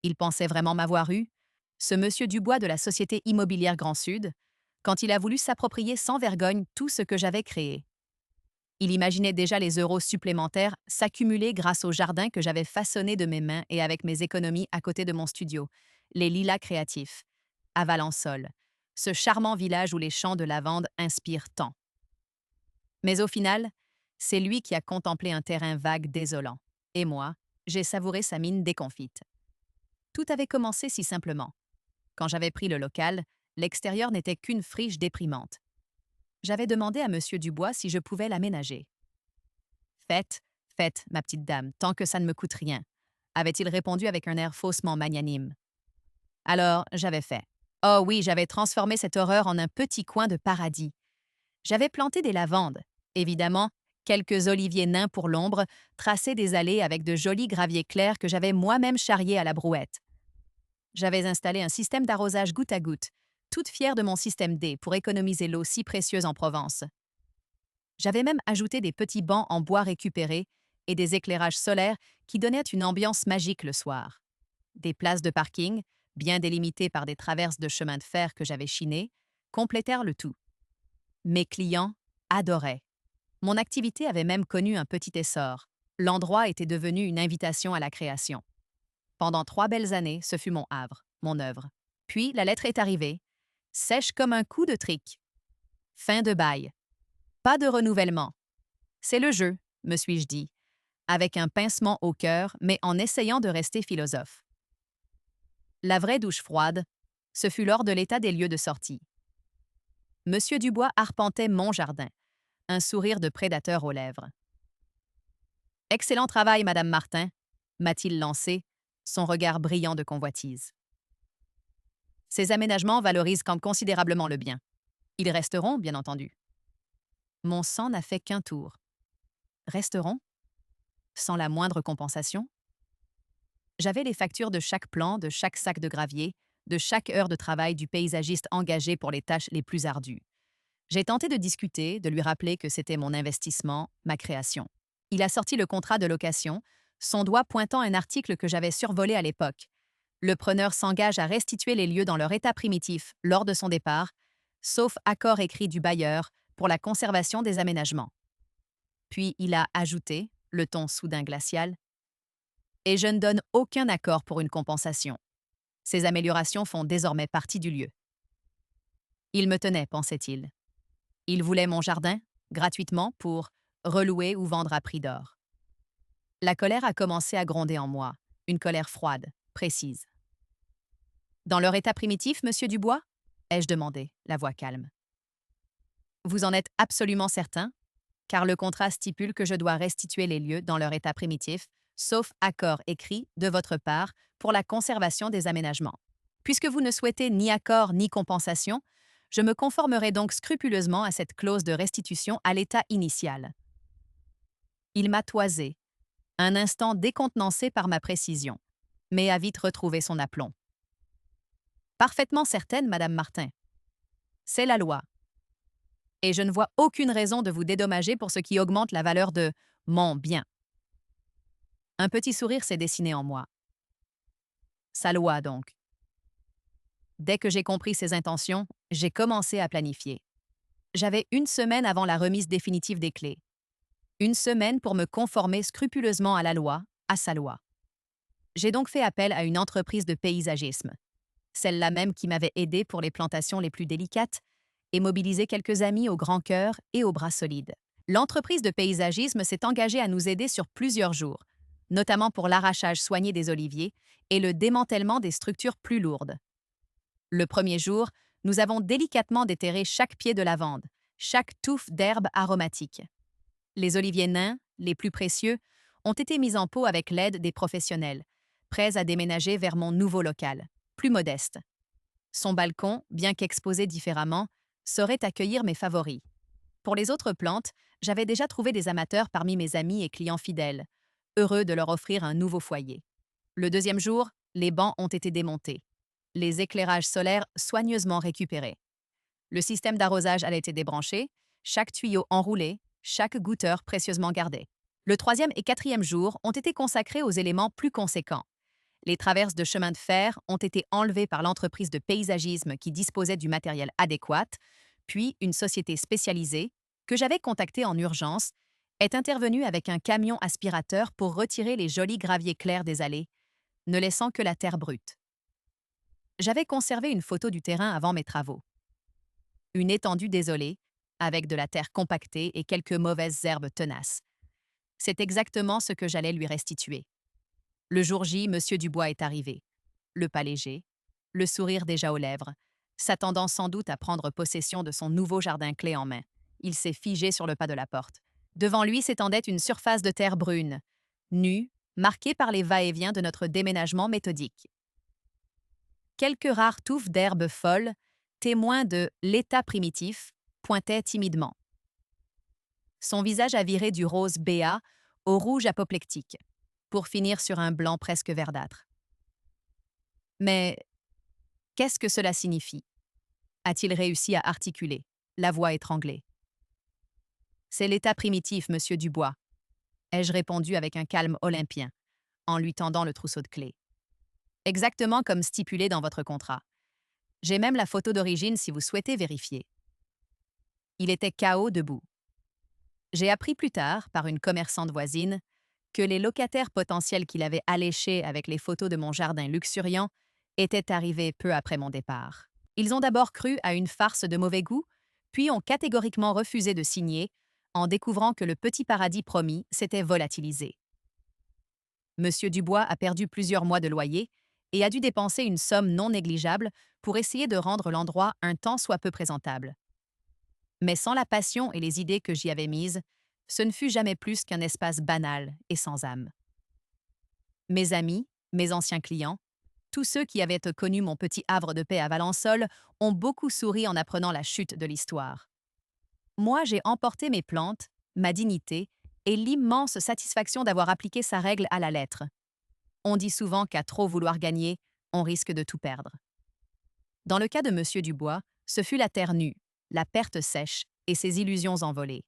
Il pensait vraiment m'avoir eu, ce monsieur Dubois de la société immobilière Grand Sud, quand il a voulu s'approprier sans vergogne tout ce que j'avais créé. Il imaginait déjà les euros supplémentaires s'accumuler grâce au jardin que j'avais façonné de mes mains et avec mes économies à côté de mon studio, les Lilas créatifs, à Valençol, ce charmant village où les champs de lavande inspirent tant. Mais au final, c'est lui qui a contemplé un terrain vague désolant. Et moi, j'ai savouré sa mine déconfite. Tout avait commencé si simplement. Quand j'avais pris le local, l'extérieur n'était qu'une friche déprimante. J'avais demandé à Monsieur Dubois si je pouvais l'aménager. Faites, faites, ma petite dame, tant que ça ne me coûte rien, avait-il répondu avec un air faussement magnanime. Alors, j'avais fait. Oh oui, j'avais transformé cette horreur en un petit coin de paradis. J'avais planté des lavandes, évidemment, quelques oliviers nains pour l'ombre, tracé des allées avec de jolis graviers clairs que j'avais moi-même charriés à la brouette. J'avais installé un système d'arrosage goutte à goutte, toute fière de mon système D pour économiser l'eau si précieuse en Provence. J'avais même ajouté des petits bancs en bois récupéré et des éclairages solaires qui donnaient une ambiance magique le soir. Des places de parking, bien délimitées par des traverses de chemin de fer que j'avais chinées, complétèrent le tout. Mes clients adoraient. Mon activité avait même connu un petit essor. L'endroit était devenu une invitation à la création. Pendant 3 belles années, ce fut mon havre, mon œuvre. Puis la lettre est arrivée, sèche comme un coup de trick. Fin de bail. Pas de renouvellement. C'est le jeu, me suis-je dit, avec un pincement au cœur, mais en essayant de rester philosophe. La vraie douche froide, ce fut lors de l'état des lieux de sortie. Monsieur Dubois arpentait mon jardin, un sourire de prédateur aux lèvres. Excellent travail, Madame Martin, m'a-t-il lancé, son regard brillant de convoitise. Ces aménagements valorisent considérablement le bien. Ils resteront, bien entendu. Mon sang n'a fait qu'un tour. Resteront? Sans la moindre compensation? J'avais les factures de chaque plan, de chaque sac de gravier, de chaque heure de travail du paysagiste engagé pour les tâches les plus ardues. J'ai tenté de discuter, de lui rappeler que c'était mon investissement, ma création. Il a sorti le contrat de location, son doigt pointant un article que j'avais survolé à l'époque. Le preneur s'engage à restituer les lieux dans leur état primitif lors de son départ, sauf accord écrit du bailleur pour la conservation des aménagements. Puis il a ajouté, le ton soudain glacial, « Et je ne donne aucun accord pour une compensation. Ces améliorations font désormais partie du lieu. » Il me tenait, pensait-il. Il voulait mon jardin, gratuitement, pour relouer ou vendre à prix d'or. La colère a commencé à gronder en moi, une colère froide, précise. Dans leur état primitif, monsieur Dubois? Ai-je demandé, la voix calme. Vous en êtes absolument certain? Car le contrat stipule que je dois restituer les lieux dans leur état primitif, sauf accord écrit de votre part pour la conservation des aménagements. Puisque vous ne souhaitez ni accord ni compensation, je me conformerai donc scrupuleusement à cette clause de restitution à l'état initial. Il m'a toisé, un instant décontenancé par ma précision, mais a vite retrouvé son aplomb. Parfaitement certaine, Madame Martin. C'est la loi. Et je ne vois aucune raison de vous dédommager pour ce qui augmente la valeur de mon bien. Un petit sourire s'est dessiné en moi. Sa loi, donc. Dès que j'ai compris ses intentions, j'ai commencé à planifier. J'avais 1 semaine avant la remise définitive des clés. 1 semaine pour me conformer scrupuleusement à la loi, à sa loi. J'ai donc fait appel à une entreprise de paysagisme, celle-là même qui m'avait aidé pour les plantations les plus délicates, et mobilisé quelques amis au grand cœur et aux bras solides. L'entreprise de paysagisme s'est engagée à nous aider sur plusieurs jours, notamment pour l'arrachage soigné des oliviers et le démantèlement des structures plus lourdes. Le premier jour, nous avons délicatement déterré chaque pied de lavande, chaque touffe d'herbe aromatique. Les oliviers nains, les plus précieux, ont été mis en pot avec l'aide des professionnels, prêts à déménager vers mon nouveau local, plus modeste. Son balcon, bien qu'exposé différemment, saurait accueillir mes favoris. Pour les autres plantes, j'avais déjà trouvé des amateurs parmi mes amis et clients fidèles, heureux de leur offrir un nouveau foyer. Le deuxième jour, les bancs ont été démontés, les éclairages solaires soigneusement récupérés. Le système d'arrosage a été débranché, chaque tuyau enroulé, chaque goutteur précieusement gardé. Le troisième et quatrième jour ont été consacrés aux éléments plus conséquents, Les traverses de chemin de fer ont été enlevées par l'entreprise de paysagisme qui disposait du matériel adéquat, puis une société spécialisée, que j'avais contactée en urgence, est intervenue avec un camion aspirateur pour retirer les jolis graviers clairs des allées, ne laissant que la terre brute. J'avais conservé une photo du terrain avant mes travaux. Une étendue désolée, avec de la terre compactée et quelques mauvaises herbes tenaces. C'est exactement ce que j'allais lui restituer. Le jour J, M. Dubois est arrivé. Le pas léger, le sourire déjà aux lèvres, s'attendant sans doute à prendre possession de son nouveau jardin clé en main. Il s'est figé sur le pas de la porte. Devant lui s'étendait une surface de terre brune, nue, marquée par les va-et-vient de notre déménagement méthodique. Quelques rares touffes d'herbes folles, témoins de l'état primitif, pointaient timidement. Son visage a viré du rose béat au rouge apoplectique, pour finir sur un blanc presque verdâtre. Mais qu'est-ce que cela signifie? A-t-il réussi à articuler, la voix étranglée? C'est l'état primitif, monsieur Dubois, ai-je répondu avec un calme olympien, en lui tendant le trousseau de clés. Exactement comme stipulé dans votre contrat. J'ai même la photo d'origine si vous souhaitez vérifier. Il était KO debout. J'ai appris plus tard, par une commerçante voisine, que les locataires potentiels qu'il avait alléchés avec les photos de mon jardin luxuriant étaient arrivés peu après mon départ. Ils ont d'abord cru à une farce de mauvais goût, puis ont catégoriquement refusé de signer en découvrant que le petit paradis promis s'était volatilisé. Monsieur Dubois a perdu plusieurs mois de loyer et a dû dépenser une somme non négligeable pour essayer de rendre l'endroit un tant soit peu présentable. Mais sans la passion et les idées que j'y avais mises, ce ne fut jamais plus qu'un espace banal et sans âme. Mes amis, mes anciens clients, tous ceux qui avaient connu mon petit havre de paix à Valençol ont beaucoup souri en apprenant la chute de l'histoire. Moi, j'ai emporté mes plantes, ma dignité et l'immense satisfaction d'avoir appliqué sa règle à la lettre. On dit souvent qu'à trop vouloir gagner, on risque de tout perdre. Dans le cas de M. Dubois, ce fut la terre nue, la perte sèche et ses illusions envolées.